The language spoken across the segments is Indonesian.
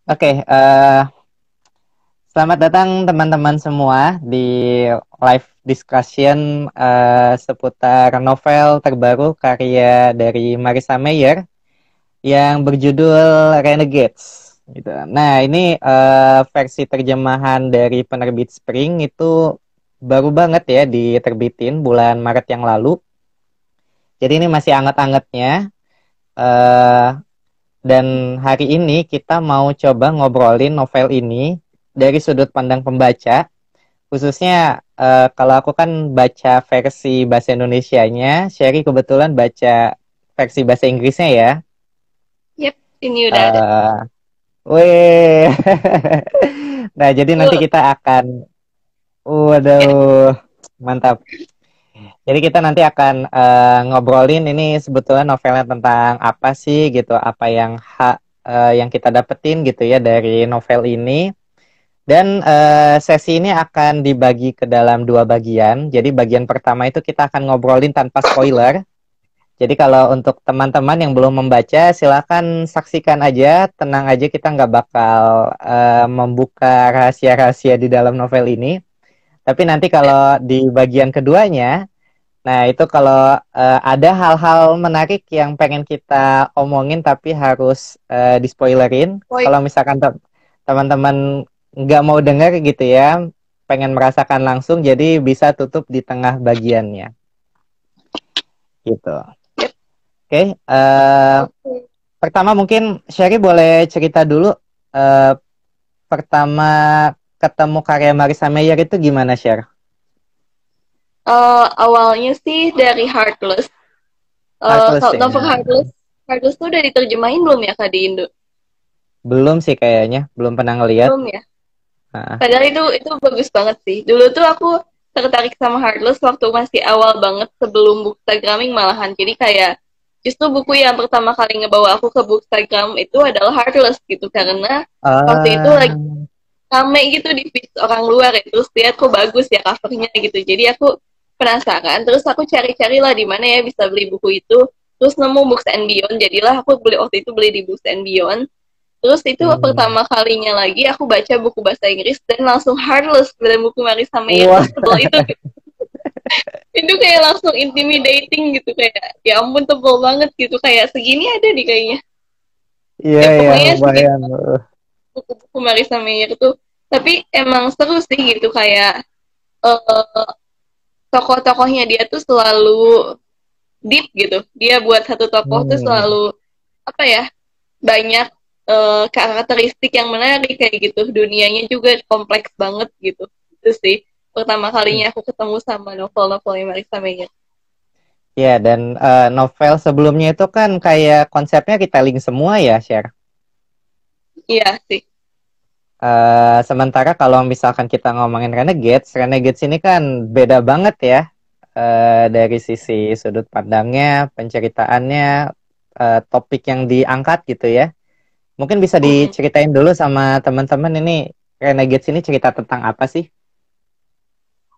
Oke, selamat datang teman-teman semua di live discussion seputar novel terbaru karya dari Marissa Mayer yang berjudul Renegades. Gitu. Nah, ini versi terjemahan dari penerbit Spring itu baru banget ya diterbitin bulan Maret yang lalu. Jadi ini masih anget-angetnya. eh Dan hari ini kita mau coba ngobrolin novel ini dari sudut pandang pembaca, khususnya kalau aku kan baca versi bahasa Indonesianya, Sherry kebetulan baca versi bahasa Inggrisnya ya. Yap, ini udah ada. eh Weh. Nah, jadi nanti Tuh, kita akan, ya. waduh, mantap. Jadi kita nanti akan ngobrolin ini sebetulnya novelnya tentang apa sih gitu, apa yang kita dapetin gitu ya dari novel ini. Dan sesi ini akan dibagi ke dalam dua bagian. Jadi bagian pertama itu kita akan ngobrolin tanpa spoiler. Jadi kalau untuk teman-teman yang belum membaca, silakan saksikan aja, tenang aja kita nggak bakal membuka rahasia-rahasia di dalam novel ini. Tapi nanti kalau di bagian keduanya, nah itu kalau ada hal-hal menarik yang pengen kita omongin tapi harus dispoilerin. Poin. Kalau misalkan teman-teman nggak mau denger gitu ya, pengen merasakan langsung, jadi bisa tutup di tengah bagiannya, gitu. Yap. Oke, Oke. pertama mungkin Sherry boleh cerita dulu eh, pertama ketemu karya Marissa Mayer itu gimana, Sher? Awalnya sih dari Heartless. Heartless Kalau ya? novel Heartless tuh udah diterjemahin belum ya Kak di Indo? Belum sih kayaknya, belum pernah ngeliat. Belum ya. Nah, Padahal itu bagus banget sih. Dulu tuh aku tertarik sama Heartless waktu masih awal banget sebelum bookstagramming malahan. Jadi kayak justru buku yang pertama kali ngebawa aku ke bookstagram itu adalah Heartless gitu karena waktu itu lagi ah, rame gitu di feed orang luar ya. Terus lihat kok bagus ya covernya gitu. Jadi aku penasaran. Terus aku cari-cari lah di mana ya bisa beli buku itu. Terus nemu Books and Beyond. Jadilah aku beli waktu itu beli di Books and Beyond. Terus itu hmm. pertama kalinya lagi aku baca buku bahasa Inggris dan langsung Heartless dari buku Marissa Mayer Wah, tuh sebel itu gitu. Itu kayak langsung intimidating gitu kayak ya ampun tebel banget gitu kayak segini ada nih kayaknya. iya Ya iya pokoknya segini lumayan. buku-buku Marissa Mayer tuh tapi emang seru sih gitu kayak uh, tokoh-tokohnya dia tuh selalu deep gitu. Dia buat satu tokoh tuh Hmm, selalu apa ya banyak karakteristik yang menarik kayak gitu. Dunianya juga kompleks banget gitu. Itu sih pertama kalinya aku ketemu sama novel-novelnya Marissa Mayer. ya dan novel sebelumnya itu kan kayak konsepnya retelling semua ya, Share. Iya sih. Sementara kalau misalkan kita ngomongin Renegades, Renegades ini kan beda banget ya dari sisi sudut pandangnya, penceritaannya, topik yang diangkat gitu ya. Mungkin bisa Mm-mm. diceritain dulu sama teman-teman ini Renegades ini cerita tentang apa sih?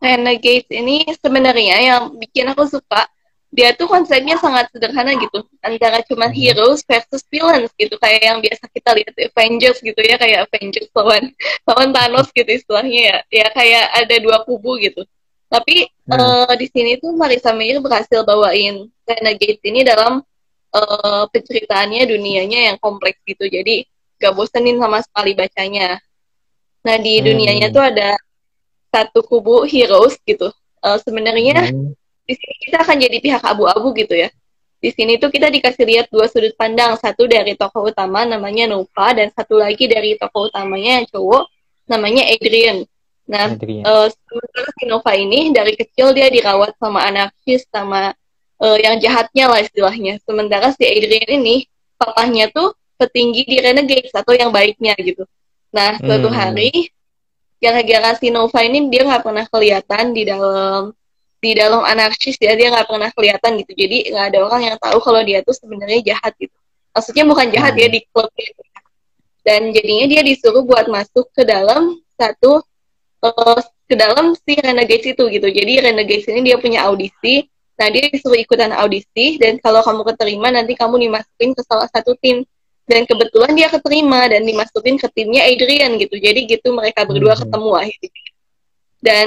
Renegades ini sebenarnya yang bikin aku suka dia tuh konsepnya sangat sederhana gitu antara cuman Mhm. heroes versus villains gitu kayak yang biasa kita lihat di Avengers gitu ya kayak Avengers lawan lawan Thanos gitu istilahnya ya ya kayak ada dua kubu gitu tapi Nah, di sini tuh Marissa Mayer berhasil bawain Renegades ini dalam penceritaannya dunianya yang kompleks gitu jadi gak bosenin sama sekali bacanya. Nah di dunianya hmm, tuh ada satu kubu heroes gitu. Sebenarnya hmm, di sini kita akan jadi pihak abu-abu gitu ya. Di sini tuh kita dikasih lihat dua sudut pandang, satu dari tokoh utama namanya Nova dan satu lagi dari tokoh utamanya yang cowok namanya Adrian. Nah, Adrian. sementara si Nova ini dari kecil dia dirawat sama anarkis sama yang jahatnya lah istilahnya. Sementara si Adrian ini papahnya tuh petinggi di Renegades atau yang baiknya gitu. Nah, suatu Hmm, hari gara-gara si Nova ini dia nggak pernah kelihatan di dalam anarkis dia nggak pernah kelihatan gitu jadi nggak ada orang yang tahu kalau dia tuh sebenarnya jahat gitu maksudnya bukan jahat ya hmm, di klub gitu. Dan jadinya dia disuruh buat masuk ke dalam satu ke dalam si Renegades itu gitu jadi Renegades ini dia punya audisi nah dia disuruh ikutan audisi dan kalau kamu keterima nanti kamu dimasukin ke salah satu tim Dan kebetulan dia keterima dan dimasukin ke timnya Adrian gitu. Jadi gitu mereka berdua Mhm. ketemu akhirnya. Dan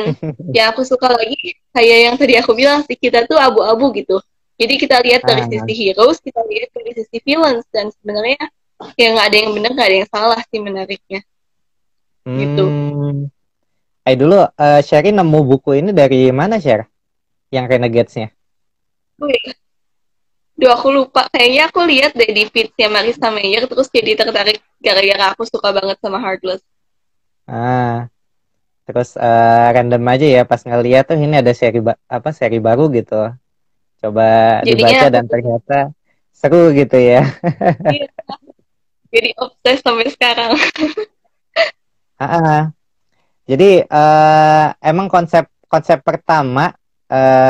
yang aku suka lagi kayak yang tadi aku bilang sih, kita tuh abu-abu gitu. Jadi kita lihat dari Ah, sisi heroes, kita lihat dari sisi villains, dan sebenarnya ya nggak ada yang benar, nggak ada yang salah sih menariknya gitu. hmm. Dulu Sherry nemu buku ini dari mana, Sher? Yang Renegades-nya? Wih, duh aku lupa. Kayaknya aku lihat deh di feedsnya Marissa Mayer, terus jadi tertarik gara-gara aku suka banget sama Heartless. Ah, terus random aja ya pas ngeliat tuh ini ada seri baru gitu. Coba Jadinya dibaca aku dan ternyata seru gitu ya. iya, jadi obses sampai sekarang. Ah, ah. Jadi emang konsep konsep pertama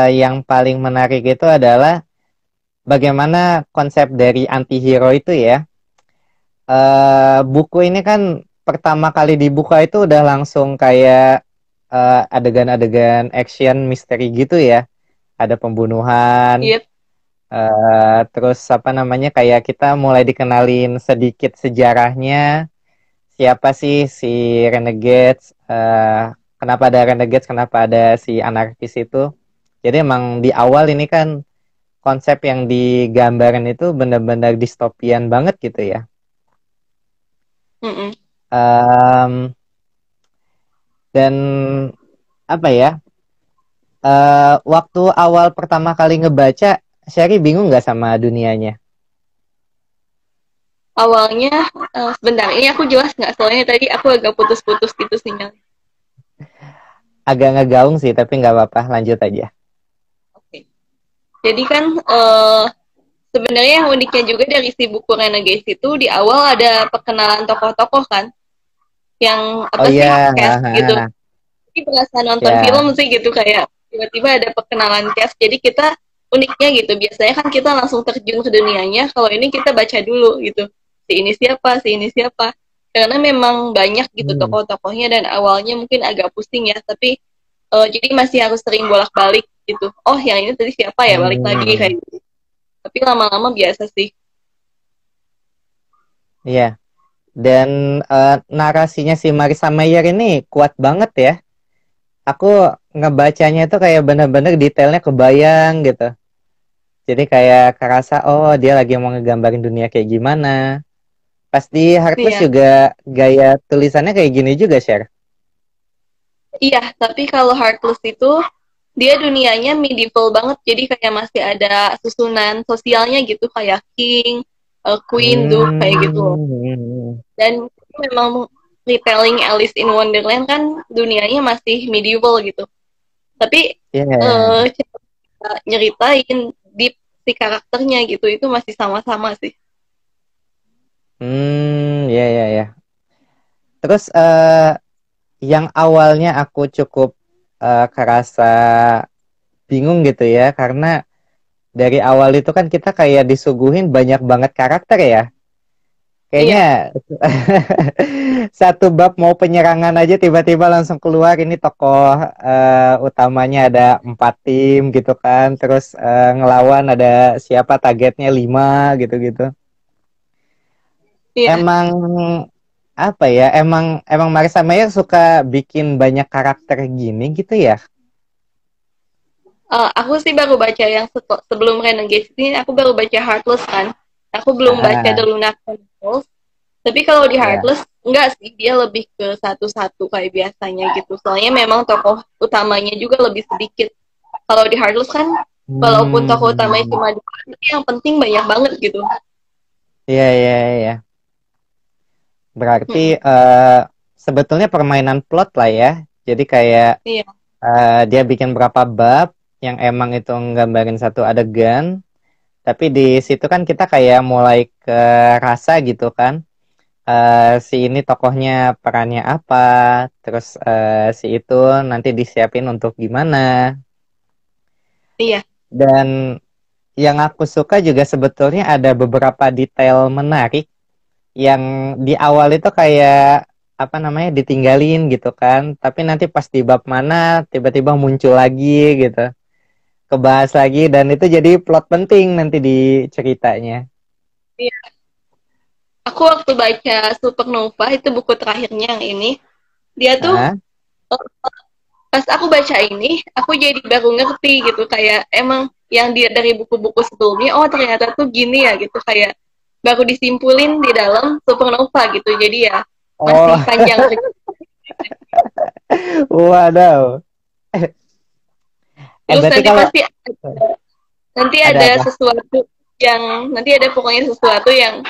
yang paling menarik itu adalah bagaimana konsep dari antihero itu ya. Buku ini kan pertama kali dibuka itu udah langsung kayak adegan-adegan action misteri gitu ya. Ada pembunuhan, Iya, terus apa namanya kayak kita mulai dikenalin sedikit sejarahnya. Siapa sih si Renegades? Kenapa ada Renegades? Kenapa ada si anarkis itu? Jadi emang di awal ini kan konsep yang digambarin itu benar-benar distopian banget gitu ya. mm-mm. Em, dan apa ya? Waktu awal pertama kali ngebaca, Sherry bingung nggak sama dunianya? Awalnya sebentar ini aku jelas nggak, soalnya tadi aku agak putus-putus gitu sinyal. Agak ngegaung sih, tapi nggak apa-apa, lanjut aja. Oke. Jadi kan sebenarnya yang uniknya juga dari si buku Renegades itu di awal ada perkenalan tokoh-tokoh kan, yang Oh apa sih iya, cast gitu. Jadi berasa nonton film ya. sih gitu, kayak tiba-tiba ada perkenalan cast. Jadi kita uniknya gitu. Biasanya kan kita langsung terjun ke dunianya. Kalau ini kita baca dulu gitu. Si ini siapa, si ini siapa. Karena memang banyak gitu Hmm. tokoh-tokohnya dan awalnya mungkin agak pusing ya. Tapi jadi masih harus sering bolak-balik gitu. Oh, yang ini tadi siapa ya? Balik lagi Hmm. kayak gitu. Tapi lama-lama biasa sih. Iya. Dan narasinya si Marissa Mayer ini kuat banget ya. Aku ngebacanya itu kayak bener-bener detailnya kebayang gitu. Jadi kayak kerasa, oh dia lagi mau ngegambarin dunia kayak gimana. Pas di Heartless Iya. juga gaya tulisannya kayak gini juga, Share. Iya, tapi kalau Heartless itu dia dunianya medieval banget, jadi kayak masih ada susunan sosialnya gitu, kayak king, queen, duke, kayak gitu. Hmm. Dan memang retelling Alice in Wonderland kan dunianya masih medieval gitu. Tapi Iya. nyeritain deep si karakternya gitu, itu masih sama-sama sih. Ya, ya, ya. Terus yang awalnya aku cukup kerasa bingung gitu ya, karena dari awal itu kan kita kayak disuguhin banyak banget karakter ya. Kayaknya Iya, satu bab mau penyerangan aja tiba-tiba langsung keluar ini tokoh utamanya ada 4 tim gitu kan, terus ngelawan ada siapa targetnya 5 gitu-gitu. iya. Emang apa ya? Emang emang Marissa Mayer suka bikin banyak karakter gini gitu ya? Aku sih baru baca yang sebelum Renegades ini, aku baru baca Heartless kan. Aku belum baca Ah, The Luna Chronicles. Tapi kalau di ya. Heartless, enggak sih. Dia lebih ke satu-satu kayak biasanya gitu. Soalnya memang tokoh utamanya juga lebih sedikit. Kalau di Heartless kan, walaupun tokoh utamanya Hmm. cuma dua, tapi yang penting banyak banget gitu. Iya, iya, iya. Berarti Mm-mm. sebetulnya permainan plot lah ya. Jadi kayak Iya, dia bikin berapa bab yang emang itu nggambarin satu adegan, tapi di situ kan kita kayak mulai ke rasa gitu kan. Si ini tokohnya perannya apa, terus si itu nanti disiapin untuk gimana. iya. Dan yang aku suka juga sebetulnya ada beberapa detail menarik yang di awal itu kayak apa namanya ditinggalin gitu kan, tapi nanti pas di bab mana tiba-tiba muncul lagi gitu, kebahas lagi dan itu jadi plot penting nanti di ceritanya. Iya. aku waktu baca Supernova itu buku terakhirnya yang ini, dia tuh Hah? pas aku baca ini, aku jadi baru ngerti gitu kayak emang yang dia dari buku-buku sebelumnya, oh ternyata tuh gini ya gitu kayak baru disimpulin di dalam Supernova gitu. Jadi ya masih Oh, panjang. waduh. Terus Berarti nanti kalau pasti nanti ada ada apa? sesuatu yang nanti ada pokoknya sesuatu yang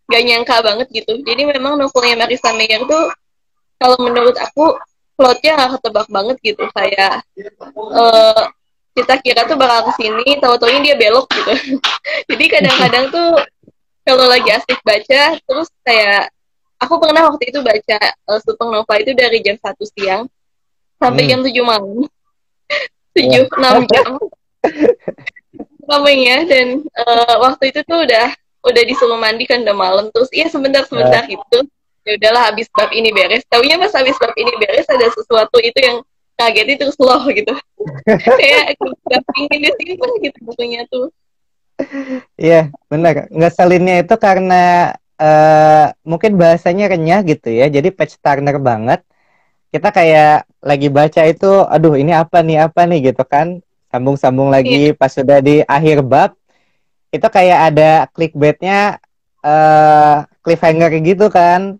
gak nyangka banget gitu. Jadi memang novelnya Marissa Mayer tuh kalau menurut aku plotnya gak ketebak banget gitu kayak uh, kita kira tuh bakal kesini, tahu-taunya dia belok gitu. Jadi kadang-kadang tuh kalau lagi asik baca, terus kayak aku pernah waktu itu baca Supernova itu dari jam 1 siang sampai Hmm. jam 7 malam, Wah. 6 jam lamanya dan waktu itu tuh udah disuruh mandi kan udah malam terus iya sebentar-sebentar gitu ya udahlah habis bab ini beres taunya pas habis bab ini beres ada sesuatu itu yang kaget terus loh gitu kayak gak pingin disimpan gitu bukunya tuh. Iya, benar. Ngeselinnya itu karena mungkin bahasanya renyah gitu ya. Jadi page turner banget. Kita kayak lagi baca itu, aduh ini apa nih gitu kan. Sambung-sambung lagi Iya, pas sudah di akhir bab, itu kayak ada clickbaitnya, cliffhanger gitu kan.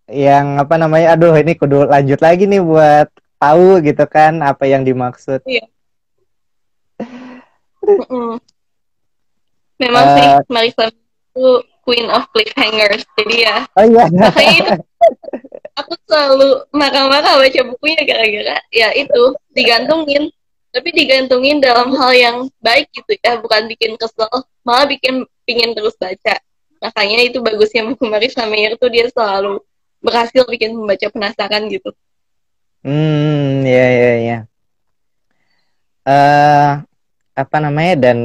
Yang apa namanya, aduh ini kudu lanjut lagi nih buat tahu gitu kan apa yang dimaksud. iya. Mm-mm. Memang sih eh Marissa itu Queen of Cliffhangers jadi ya oh iya. makanya itu aku selalu marah-marah baca bukunya gara-gara ya itu digantungin tapi digantungin dalam hal yang baik gitu ya bukan bikin kesel malah bikin pingin terus baca makanya itu bagusnya buku Marissa Mayer tuh dia selalu berhasil bikin pembaca penasaran gitu. Ya ya ya. eh Apa namanya, dan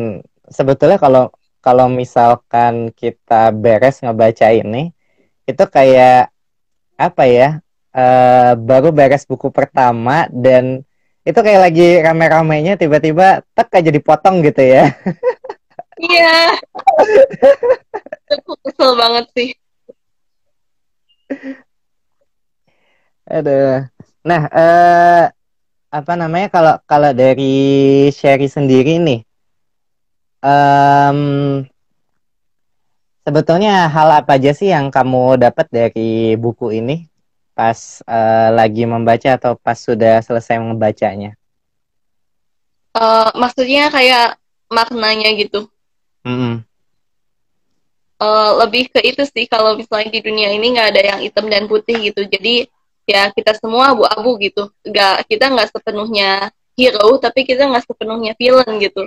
sebetulnya kalau kalau misalkan kita beres ngebaca ini itu kayak apa ya, baru beres buku pertama dan itu kayak lagi rame-ramenya tiba-tiba tek aja dipotong gitu ya. Iya, aku kesel banget sih. Aduh. Nah, apa namanya, kalau kalau dari Sherry sendiri nih, em, sebetulnya hal apa aja sih yang kamu dapat dari buku ini pas lagi membaca atau pas sudah selesai membacanya? Maksudnya kayak maknanya gitu. Mm-mm. Lebih ke itu sih kalau misalnya di dunia ini nggak ada yang hitam dan putih gitu jadi ya kita semua abu-abu gitu kita nggak sepenuhnya hero tapi kita nggak sepenuhnya villain gitu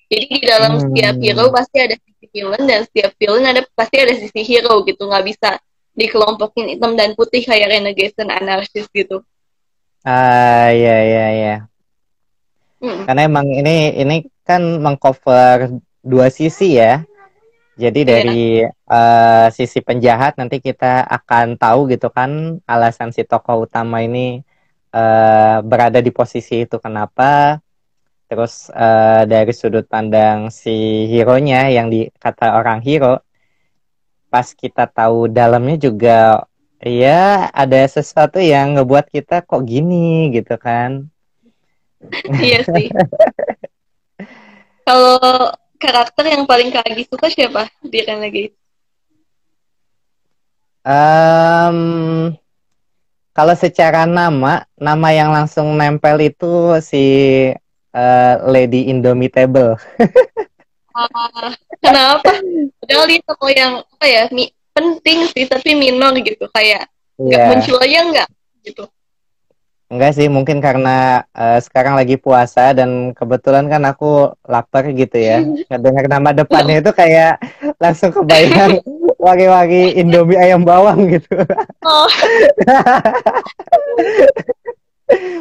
jadi di dalam setiap hero Hmm. pasti ada sisi villain dan setiap villain pasti ada sisi hero gitu nggak bisa dikelompokin hitam dan putih kayak renegade dan anarkis gitu. Ya ya ya. Hmm, Karena emang ini kan mengcover dua sisi ya. Jadi iya dari sisi penjahat nanti kita akan tahu gitu kan alasan si tokoh utama ini berada di posisi itu kenapa. Terus dari sudut pandang si hero-nya yang dikata orang hero, pas kita tahu dalamnya juga ya ada sesuatu yang ngebuat kita kok gini gitu kan. iya sih kalau karakter yang paling Kak Agi suka siapa di Renegade. Em, Kalau secara nama yang langsung nempel itu si Lady Indomitable. Kenapa? Padahal dia tokoh yang apa ya penting sih tapi minor gitu kayak nggak Iya, muncul aja nggak gitu. enggak sih, mungkin karena sekarang lagi puasa dan kebetulan kan aku lapar gitu ya. Ngedengar nama depannya itu kayak langsung kebayang wagi-wagi Indomie ayam bawang gitu. Oh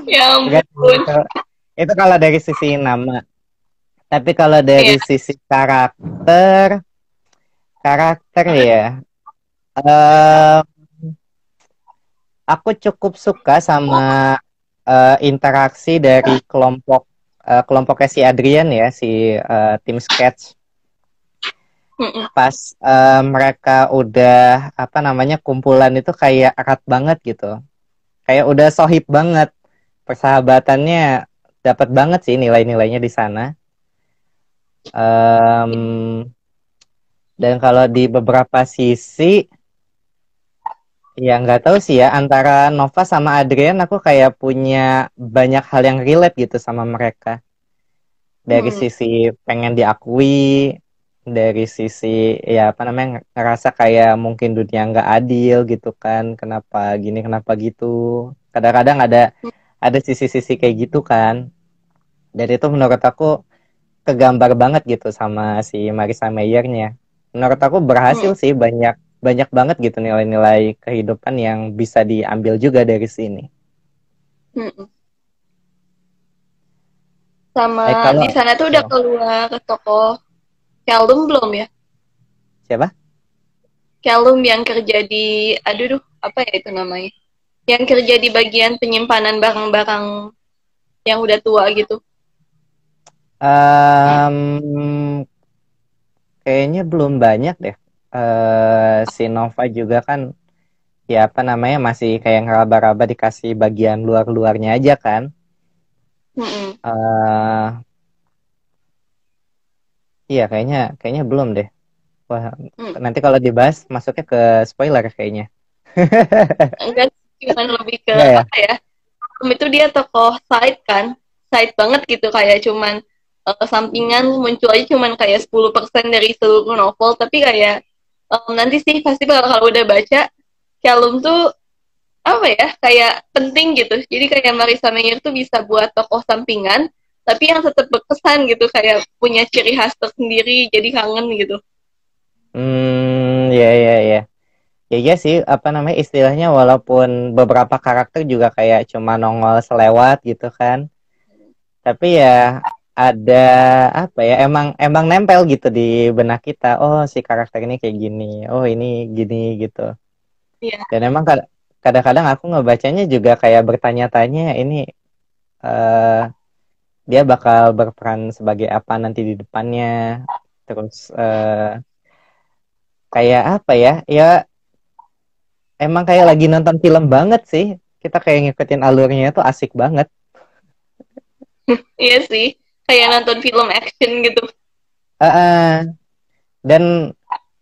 ya Enggak sih, ampun. itu kalau dari sisi nama. Tapi kalau dari Ya. sisi karakter ya, eh, aku cukup suka sama interaksi dari kelompoknya si Adrian ya, si tim sketch. Mm-mm. pas mereka udah apa namanya kumpulan itu kayak erat banget gitu, kayak udah sohib banget, persahabatannya dapat banget sih nilai-nilainya di sana. Em, dan kalau di beberapa sisi ya nggak tahu sih ya, antara Nova sama Adrian aku kayak punya banyak hal yang relate gitu sama mereka. Dari Mm-mm. sisi pengen diakui, dari sisi ya apa namanya ngerasa kayak mungkin dunia nggak adil gitu kan, kenapa gini kenapa gitu. Kadang-kadang ada sisi-sisi kayak gitu kan. Dan itu menurut aku kegambar banget gitu sama si Marisa Mayernya. Menurut aku berhasil Mm-mm. sih, banyak banyak banget gitu nilai-nilai kehidupan yang bisa diambil juga dari sini. Mm-mm. Sama Kalau di sana tuh udah keluar ke tokoh Callum belum ya? siapa? Callum yang kerja di, aduh duh, apa ya itu namanya? Yang kerja di bagian penyimpanan barang-barang yang udah tua gitu. Kayaknya belum banyak deh. Si Nova juga kan ya apa namanya masih kayak ngeraba-raba dikasih bagian luar-luarnya aja kan. Mm-mm. eh iya kayaknya kayaknya belum deh. Wah, Mm. nanti kalau dibahas masuknya ke spoiler kayaknya. Enggak, cuman lebih ke Enggak ya? apa ya? Itu dia tokoh side kan, side banget gitu kayak cuman sampingan muncul aja cuman kayak 10% dari seluruh novel, tapi kayak nanti sih pasti kalau udah baca Callum tuh apa ya kayak penting gitu, jadi kayak Marisa Mayer tuh bisa buat tokoh sampingan tapi yang tetap berkesan gitu, kayak punya ciri khas tersendiri, jadi kangen gitu. Ya ya ya. Ya iya sih, apa namanya istilahnya walaupun beberapa karakter juga kayak cuma nongol selewat gitu kan. Tapi ya ada apa ya, emang emang nempel gitu di benak kita. Oh, si karakter ini kayak gini. Oh, ini gini gitu. Iya. Dan emang kadang-kadang aku ngebacanya juga kayak bertanya-tanya ini eh, dia bakal berperan sebagai apa nanti di depannya. Terus kayak apa ya? Ya emang kayak lagi nonton film banget sih. Kita kayak ngikutin alurnya tuh asik banget. Iya sih, kayak nonton film action gitu. Eh, eh. Dan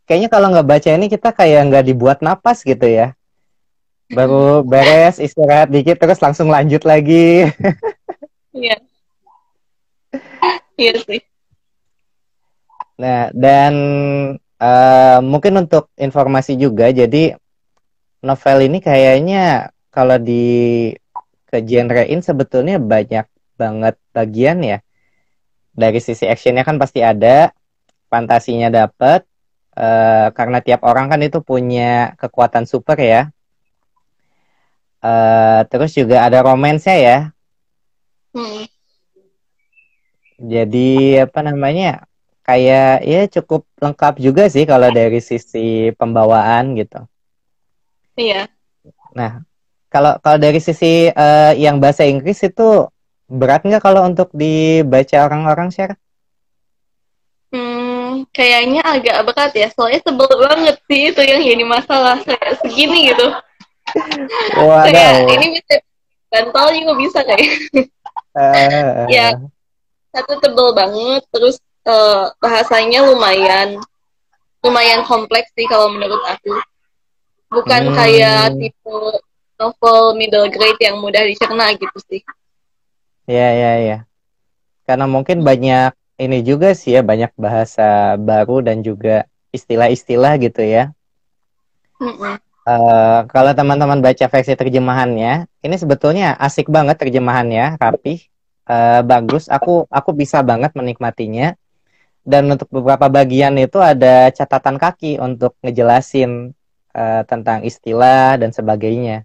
kayaknya kalau nggak baca ini kita kayak nggak dibuat napas gitu ya. Baru beres istirahat dikit terus langsung lanjut lagi. Iya, iya sih. Nah, dan mungkin untuk informasi juga, jadi novel ini kayaknya kalau di ke genrein sebetulnya banyak banget bagian ya. Dari sisi actionnya kan pasti ada, fantasinya dapet, karena tiap orang kan itu punya kekuatan super ya. Terus juga ada romansnya ya. Hmm. Jadi apa namanya? Kayak ya cukup lengkap juga sih kalau dari sisi pembawaan gitu. Iya. Nah, kalau kalau dari sisi yang bahasa Inggris itu berat nggak kalau untuk dibaca orang-orang share? Kayaknya agak berat ya, soalnya sebel banget sih itu yang jadi masalah, kayak segini gitu. Kayak Waduh. ini bisa bantal juga bisa kayak. Ya, Eh, satu tebel banget, terus bahasanya lumayan lumayan kompleks sih kalau menurut aku. Bukan kayak hmm, tipe novel middle grade yang mudah dicerna gitu sih. ya ya ya. Karena mungkin banyak ini juga sih ya, banyak bahasa baru dan juga istilah-istilah gitu ya. Mm-mm. Kalau teman-teman baca versi terjemahannya, ini sebetulnya asik banget terjemahannya, rapih, bagus. Aku bisa banget menikmatinya. Dan untuk beberapa bagian itu ada catatan kaki untuk ngejelasin tentang istilah dan sebagainya.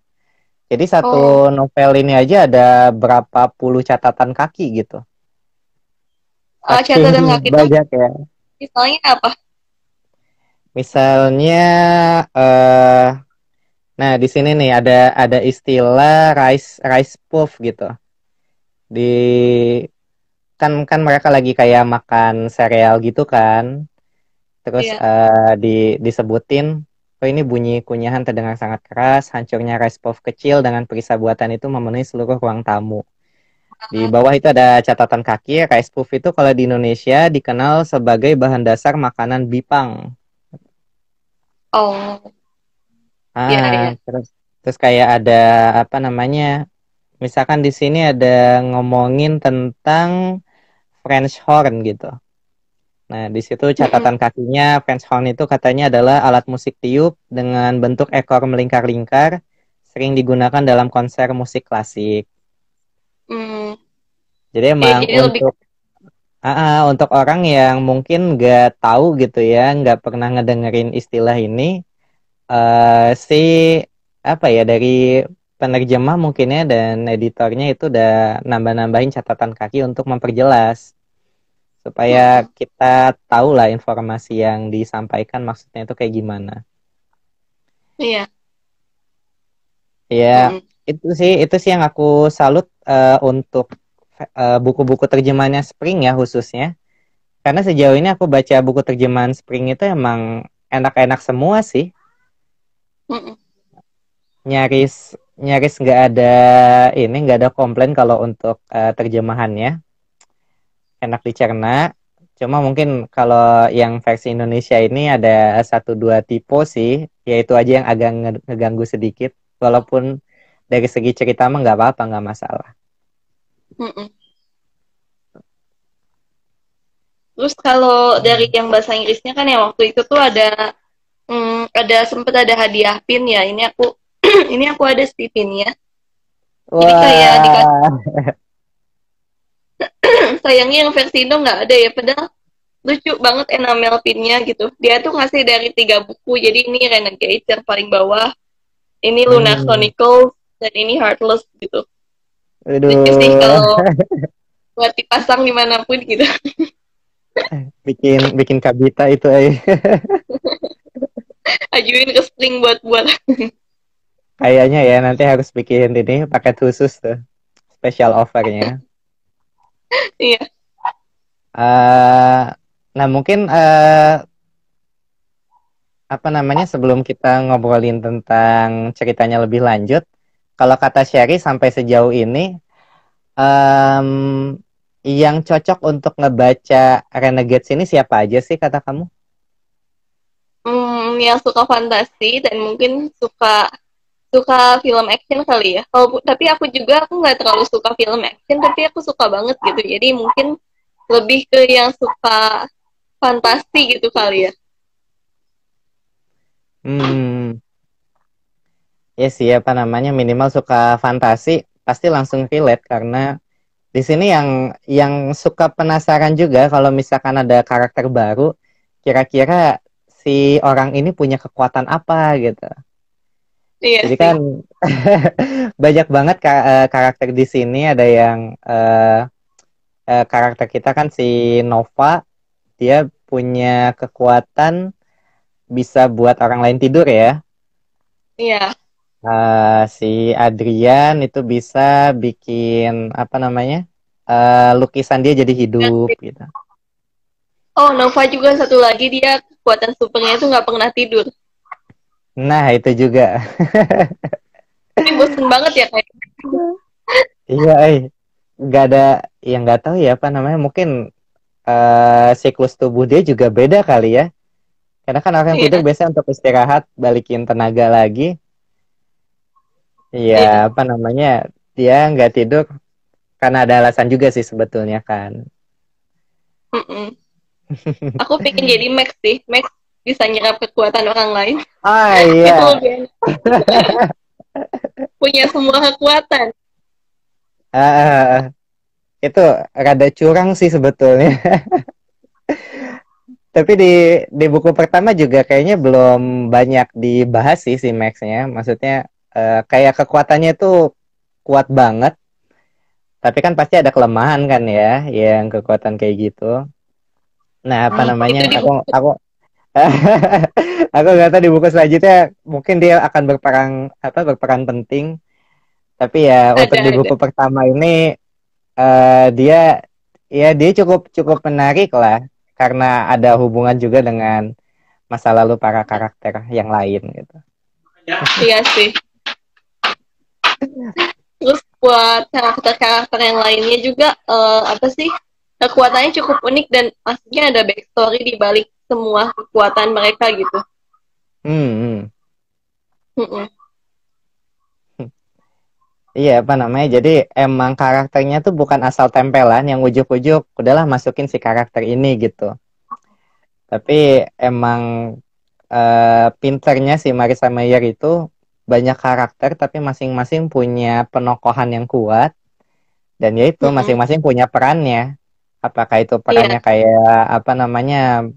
Jadi Oh, satu novel ini aja ada berapa puluh catatan kaki gitu. Saking catatan kaki itu banyak ya. misalnya apa? Misalnya, nah di sini nih ada istilah rice rice puff gitu. Di kan kan mereka lagi kayak makan sereal gitu kan. Terus Iya. disebutin, oh ini bunyi kunyahan terdengar sangat keras, hancurnya Respov kecil dengan perisai buatan itu memenuhi seluruh ruang tamu. Di bawah itu ada catatan kaki, rice puff itu kalau di Indonesia dikenal sebagai bahan dasar makanan Bipang. Oh, iya, Ah, iya. terus kayak ada apa namanya? Misalkan di sini ada ngomongin tentang French horn gitu. Nah, di situ Mm-mm. catatan kakinya French horn itu katanya adalah alat musik tiup dengan bentuk ekor melingkar-lingkar, sering digunakan dalam konser musik klasik. Hmm. Jadi Ya, emang jadi lebih untuk orang yang mungkin nggak tahu gitu ya, nggak pernah ngedengerin istilah ini, si apa ya dari penerjemah mungkinnya dan editornya itu udah nambah-nambahin catatan kaki untuk memperjelas supaya mm-mm. kita tahu lah informasi yang disampaikan maksudnya itu kayak gimana. Iya. Ya, Mm-mm. itu sih yang aku salut untuk buku-buku terjemahannya Spring ya khususnya. Karena sejauh ini aku baca buku terjemahan Spring itu emang enak-enak semua sih. Mm-mm. Nyaris nyaris nggak ada komplain kalau untuk terjemahannya enak dicerna. Cuma mungkin kalau yang versi Indonesia ini ada satu dua tipe sih, yaitu aja yang agak ngeganggu sedikit. Walaupun dari segi cerita mah nggak apa-apa, nggak masalah. Mm-mm. Terus kalau dari yang bahasa Inggrisnya kan ya waktu itu tuh ada sempet ada hadiah pin ya. Ini aku ini aku ada sih pinnya. Jadi kayak dikasih Wah, sayangnya yang versi Indo nggak ada ya. Padahal lucu banget enamel pinnya gitu. Dia tuh ngasih dari 3 buku. Jadi ini Renegade yang paling bawah, ini Lunar hmm, Chronicles, dan ini Heartless gitu. Lucu sih aduh, kalau buat dipasang dimanapun gitu. bikin bikin kabita itu, Ajuin ke Spring buat kayaknya ya nanti harus bikin ini paket khusus tuh, special offernya. iya. eh nah mungkin apa namanya sebelum kita ngobrolin tentang ceritanya lebih lanjut, kalau kata Sherry sampai sejauh ini em, yang cocok untuk ngebaca Renegades ini siapa aja sih kata kamu? Yang suka fantasi dan mungkin suka suka film action kali ya. Kalau tapi aku nggak terlalu suka film action, tapi aku suka banget gitu. Jadi mungkin lebih ke yang suka fantasi gitu kali ya. Hmm, ya sih apa namanya minimal suka fantasi pasti langsung relate karena di sini yang suka penasaran juga kalau misalkan ada karakter baru, kira-kira si orang ini punya kekuatan apa gitu. Iya Jadi sih. kan banyak banget karakter di sini ada yang karakter kita kan si Nova, dia punya kekuatan bisa buat orang lain tidur ya. Iya. Si Adrian itu bisa bikin apa namanya lukisan dia jadi hidup gitu. Oh, Nova juga satu lagi, dia kekuatan supernya itu nggak pernah tidur. Nah itu juga. Ini bosen banget ya kayak. Iya, nggak ada yang nggak tahu ya apa namanya mungkin siklus tubuh dia juga beda kali ya. Karena kan orang tidur Iya. biasanya untuk istirahat, balikin tenaga lagi. Iya, Iya. apa namanya? Dia nggak tidur karena ada alasan juga sih sebetulnya kan. Mm-mm. Aku pengen jadi Max sih. Max bisa nyerap kekuatan orang lain. Ah Itu iya, lebih enak. Punya semua kekuatan. Ah, itu rada curang sih sebetulnya. Tapi di buku pertama juga kayaknya belum banyak dibahas sih si Max-nya. Maksudnya kayak kekuatannya itu kuat banget, tapi kan pasti ada kelemahan kan ya, yang kekuatan kayak gitu. Nah, apa namanya? Itu di buku Aku nggak tahu di buku selanjutnya mungkin dia akan berperan penting. Tapi ya untuk di ada. buku pertama ini dia cukup cukup menarik lah. karena ada hubungan juga dengan masa lalu para karakter yang lain gitu. Iya sih. Terus buat karakter-karakter yang lainnya juga apa sih, kekuatannya cukup unik dan pastinya ada backstory di balik semua kekuatan mereka gitu. Hmm. Mm-mm. Iya, apa namanya? Jadi emang karakternya tuh bukan asal tempelan yang ujuk-ujuk udahlah masukin si karakter ini gitu. Tapi emang pinternya si Marissa Mayer itu banyak karakter tapi masing-masing punya penokohan yang kuat dan ya itu Mm-mm. masing-masing punya perannya. Apakah itu Iya, perannya kayak apa namanya?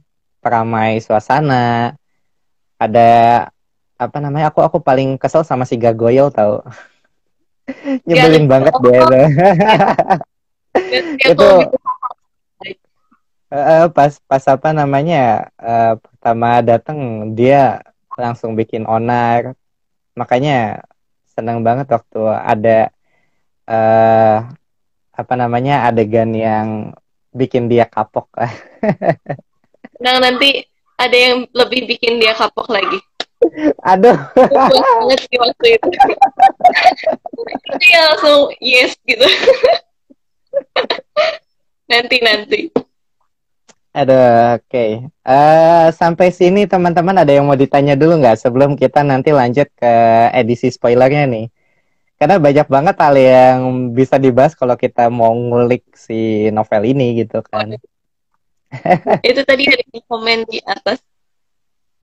Peramai suasana, ada apa namanya? Aku paling kesel sama si Gargoyle tau. ya Nyebelin lucu. banget Oh, dia tuh. dia Itu tuh gitu. pas pas apa namanya pertama datang dia langsung bikin onar, makanya senang banget waktu ada eh apa namanya adegan yang bikin dia kapok. Nah, nanti ada yang lebih bikin dia kapok lagi. Aduh. Itu puas banget sih waktu itu. Dia langsung yes gitu. Nanti. Aduh, oke. Sampai sini teman-teman ada yang mau ditanya dulu nggak sebelum kita nanti lanjut ke edisi spoilernya nih? Karena banyak banget hal yang bisa dibahas kalau kita mau ngulik si novel ini gitu kan. Itu tadi ada di komen di atas.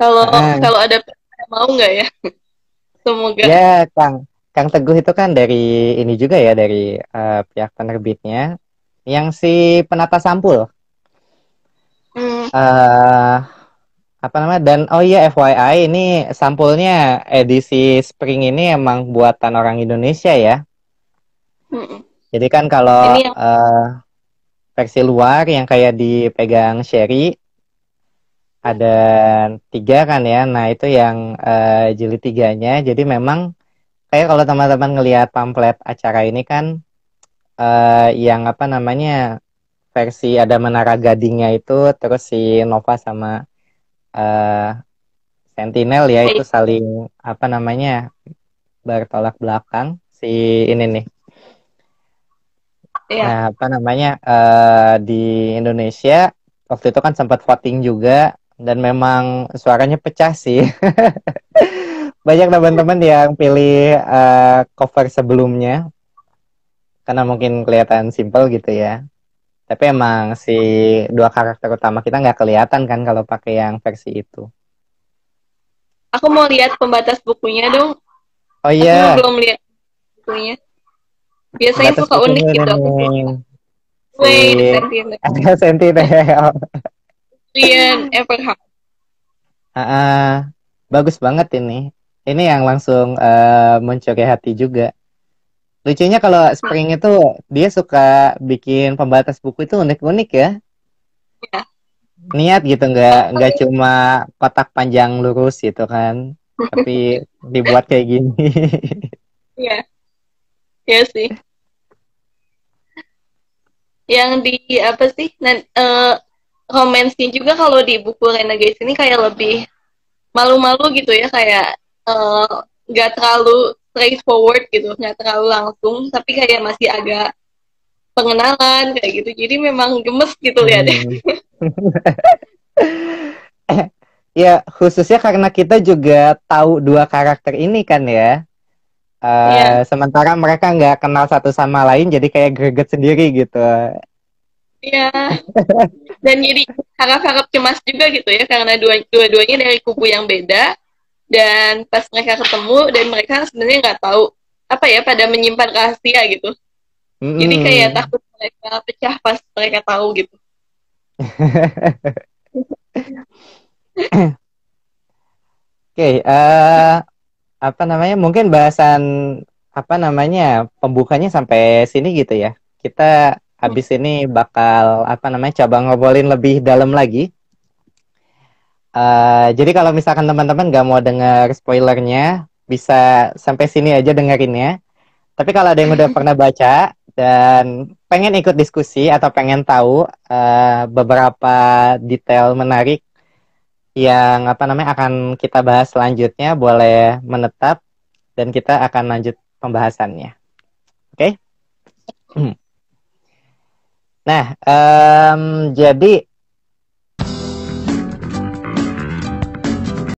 Kalau Heeh. kalau ada mau nggak ya? Semoga. Ya, Kang, Kang Teguh itu kan dari ini juga ya dari pihak penerbitnya, yang si penata sampul. Hmm, eh Apa namanya? Dan oh iya FYI ini sampulnya edisi spring ini emang buatan orang Indonesia ya. mm-mm. Jadi kan kalau Ini yang versi luar yang kayak dipegang Sherry ada 3 kan ya. Nah itu yang jilid 3-nya. Jadi memang kayak kalau teman-teman ngelihat pamflet acara ini kan yang apa namanya versi ada Menara Gadingnya itu terus si Nova sama eh, Sentinel ya itu saling apa namanya bertolak belakang si ini nih. ya Nah apa namanya di Indonesia waktu itu kan sempat voting juga dan memang suaranya pecah sih. Banyak teman-teman yang pilih cover sebelumnya karena mungkin kelihatan simple gitu ya. Tapi emang si 2 karakter utama kita nggak kelihatan kan kalau pakai yang versi itu. aku mau lihat pembatas bukunya dong. Oh Aku iya, belum lihat bukunya. Biasanya batas suka unik bukunya gitu. ini Aku belum. si Wait, the Sentinel. ada Sentinel. Lian Everhart. Bagus banget ini. Ini yang langsung mencuri hati juga. Lucunya kalau Spring itu dia suka bikin pembatas buku itu unik-unik ya. Ya. Niat gitu nggak cuma kotak panjang lurus gitu kan. Tapi dibuat kayak gini. Iya, iya sih. Yang di apa sih? Romansnya juga kalau di buku Renegades ini kayak lebih malu-malu gitu ya, kayak nggak terlalu straightforward gitu, nggak terlalu langsung, tapi kayak masih agak pengenalan kayak gitu. Jadi memang gemes gitu lihatnya. Hmm. Ya khususnya karena kita juga tahu 2 karakter ini kan ya. Iya, Sementara mereka nggak kenal satu sama lain jadi kayak greget sendiri gitu. iya. Dan jadi harap-harap cemas juga gitu ya, karena dua-duanya dari kubu yang beda. Dan pas mereka ketemu dan mereka sebenarnya nggak tahu apa ya, pada menyimpan rahasia gitu. Jadi kayak Mm-mm. takut mereka pecah pas mereka tahu gitu. Oke, apa namanya? Mungkin bahasan apa namanya pembukanya sampai sini gitu ya. Kita habis ini bakal apa namanya coba ngobrolin lebih dalam lagi. Jadi kalau misalkan teman-teman nggak mau dengar spoilernya, bisa sampai sini aja dengerinnya. Tapi kalau ada yang udah pernah baca, dan pengen ikut diskusi atau pengen tahu beberapa detail menarik yang apa namanya akan kita bahas selanjutnya, boleh menetap dan kita akan lanjut pembahasannya. Oke? Nah, jadi